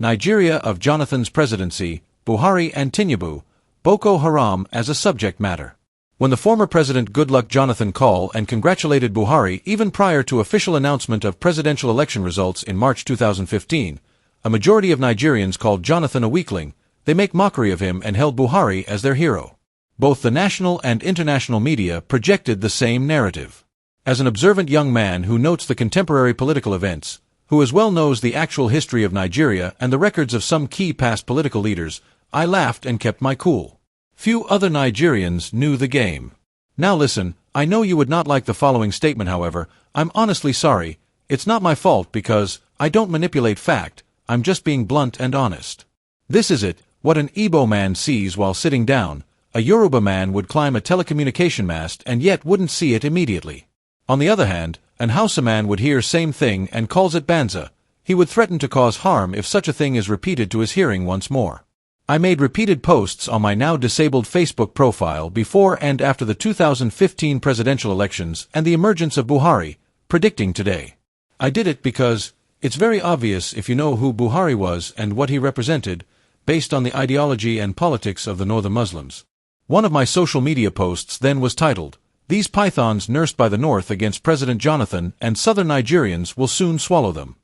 Nigeria of Jonathan's presidency, Buhari and Tinubu, Boko Haram as a subject matter. When the former President Goodluck Jonathan called and congratulated Buhari even prior to official announcement of presidential election results in March 2015, a majority of Nigerians called Jonathan a weakling. They make mockery of him and held Buhari as their hero. Both the national and international media projected the same narrative. As an observant young man who notes the contemporary political events, who as well knows the actual history of Nigeria and the records of some key past political leaders, I laughed and kept my cool. Few other Nigerians knew the game. Now listen, I know you would not like the following statement, however. I'm honestly sorry. It's not my fault because I don't manipulate fact. I'm just being blunt and honest. This is it, what an Igbo man sees while sitting down. A Yoruba man would climb a telecommunication mast and yet wouldn't see it immediately. On the other hand, an Hausa man would hear same thing and calls it banza. He would threaten to cause harm if such a thing is repeated to his hearing once more. I made repeated posts on my now disabled Facebook profile before and after the 2015 presidential elections and the emergence of Buhari, predicting today. I did it because it's very obvious if you know who Buhari was and what he represented, based on the ideology and politics of the northern Muslims. One of my social media posts then was titled, "These pythons nursed by the North against President Jonathan and Southern Nigerians will soon swallow them."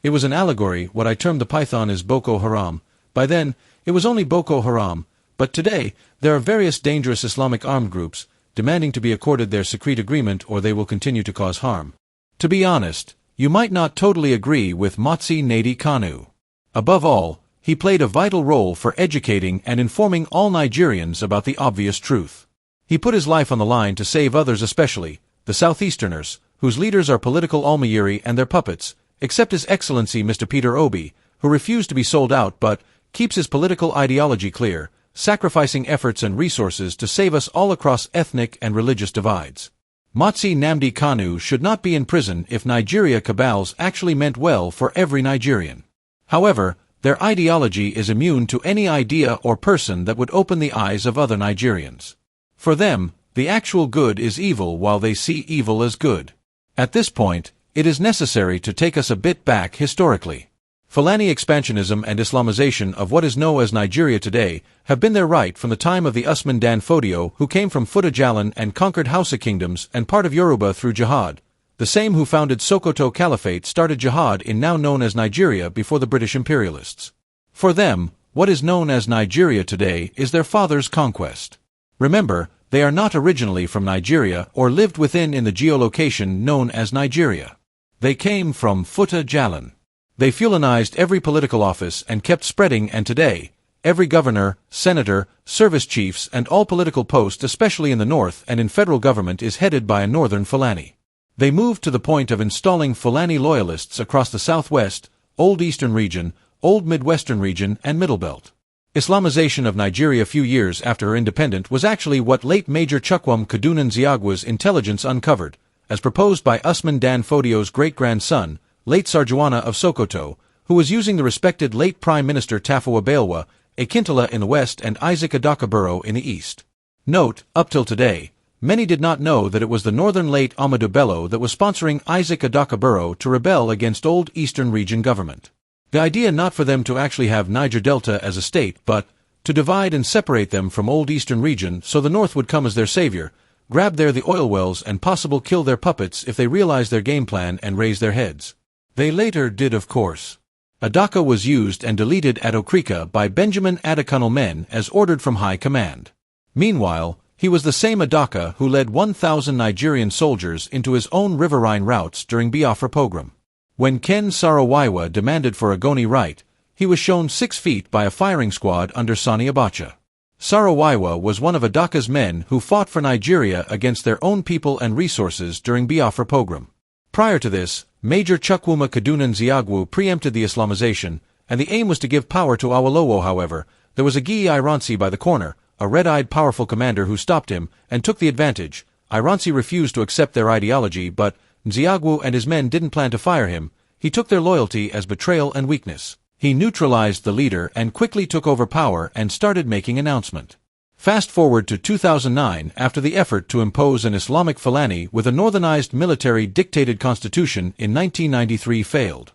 It was an allegory. What I termed the python is Boko Haram. By then, it was only Boko Haram, but today, there are various dangerous Islamic armed groups, demanding to be accorded their secret agreement or they will continue to cause harm. To be honest, you might not totally agree with Motsi Nnedi Kanu. Above all, he played a vital role for educating and informing all Nigerians about the obvious truth. He put his life on the line to save others, especially the Southeasterners, whose leaders are political Almayiri and their puppets, except His Excellency Mr. Peter Obi, who refused to be sold out but keeps his political ideology clear, sacrificing efforts and resources to save us all across ethnic and religious divides. Motsi Nnedi Kanu should not be in prison if Nigeria cabals actually meant well for every Nigerian. However, their ideology is immune to any idea or person that would open the eyes of other Nigerians. For them, the actual good is evil while they see evil as good. At this point, it is necessary to take us a bit back historically. Fulani expansionism and Islamization of what is known as Nigeria today have been there right from the time of the Usman Dan Fodio, who came from Futa Jalan and conquered Hausa kingdoms and part of Yoruba through jihad. The same who founded Sokoto Caliphate started jihad in now known as Nigeria before the British imperialists. For them, what is known as Nigeria today is their father's conquest. Remember, they are not originally from Nigeria or lived within in the geolocation known as Nigeria. They came from Futa Jalan. They Fulanized every political office and kept spreading, and today, every governor, senator, service chiefs and all political posts especially in the north and in federal government is headed by a northern Fulani. They moved to the point of installing Fulani loyalists across the southwest, Old Eastern region, Old Midwestern region and Middle Belt. Islamization of Nigeria a few years after her independence was actually what late Major Chukwum Kaduna Nziagwa's intelligence uncovered, as proposed by Usman Dan Fodio's great-grandson, late Sarjuana of Sokoto, who was using the respected late Prime Minister Tafawa Balewa, Akintala in the west and Isaac Adaka Barrow in the east. Note, up till today, many did not know that it was the northern late Ahmadu Bello that was sponsoring Isaac Adaka Barrow to rebel against Old Eastern region government. The idea not for them to actually have Niger Delta as a state, but to divide and separate them from Old Eastern region so the North would come as their savior, grab there the oil wells and possible kill their puppets if they realized their game plan and raise their heads. They later did, of course. Adaka was used and deleted at Okrika by Benjamin Adekunle men as ordered from high command. Meanwhile, he was the same Adaka who led 1,000 Nigerian soldiers into his own riverine routes during Biafra pogrom. When Ken Saro-Wiwa demanded for Ogoni right, he was shown 6 feet by a firing squad under Sani Abacha. Saro-Wiwa was one of Adaka's men who fought for Nigeria against their own people and resources during Biafra pogrom. Prior to this, Major Chukwuma Kaduna Nziagwu preempted the Islamization, and the aim was to give power to Awolowo. However, there was a Giyi Ironsi by the corner, a red-eyed powerful commander who stopped him and took the advantage. Ironsi refused to accept their ideology, but Nziagwu and his men didn't plan to fire him. He took their loyalty as betrayal and weakness. He neutralized the leader and quickly took over power and started making announcement. Fast forward to 2009 after the effort to impose an Islamic Fulani with a northernized military dictated constitution in 1993 failed.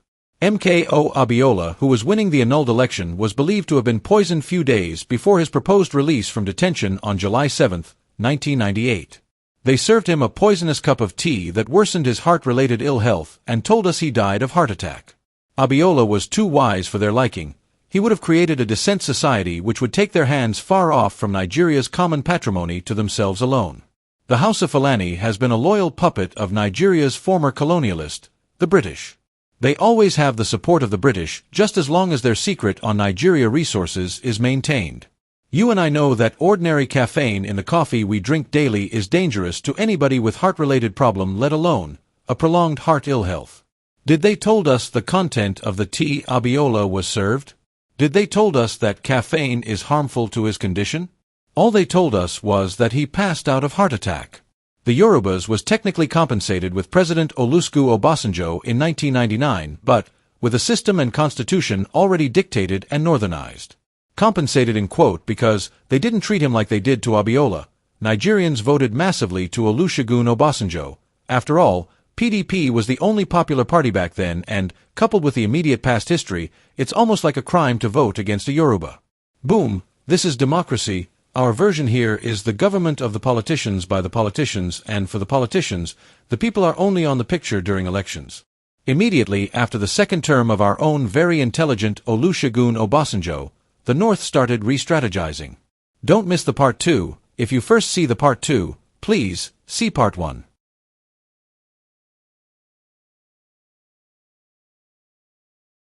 MKO Abiola, who was winning the annulled election, was believed to have been poisoned few days before his proposed release from detention on July 7, 1998. They served him a poisonous cup of tea that worsened his heart-related ill health and told us he died of heart attack. Abiola was too wise for their liking. He would have created a decent society which would take their hands far off from Nigeria's common patrimony to themselves alone. The House of Fulani has been a loyal puppet of Nigeria's former colonialist, the British. They always have the support of the British, just as long as their secret on Nigeria resources is maintained. You and I know that ordinary caffeine in the coffee we drink daily is dangerous to anybody with heart-related problem, let alone a prolonged heart ill health. Did they told us the content of the tea Abiola was served? Did they told us that caffeine is harmful to his condition? All they told us was that he passed out of heart attack. The Yorubas was technically compensated with President Olusegun Obasanjo in 1999, but with a system and constitution already dictated and northernized. Compensated in quote because they didn't treat him like they did to Abiola. Nigerians voted massively to Olusegun Obasanjo. After all, PDP was the only popular party back then, and, coupled with the immediate past history, it's almost like a crime to vote against a Yoruba. Boom, this is democracy. Our version here is the government of the politicians by the politicians, and for the politicians, the people are only on the picture during elections. Immediately after the second term of our own very intelligent Olusegun Obasanjo, the North started re-strategizing. Don't miss the Part 2. If you first see the Part 2, please see Part 1.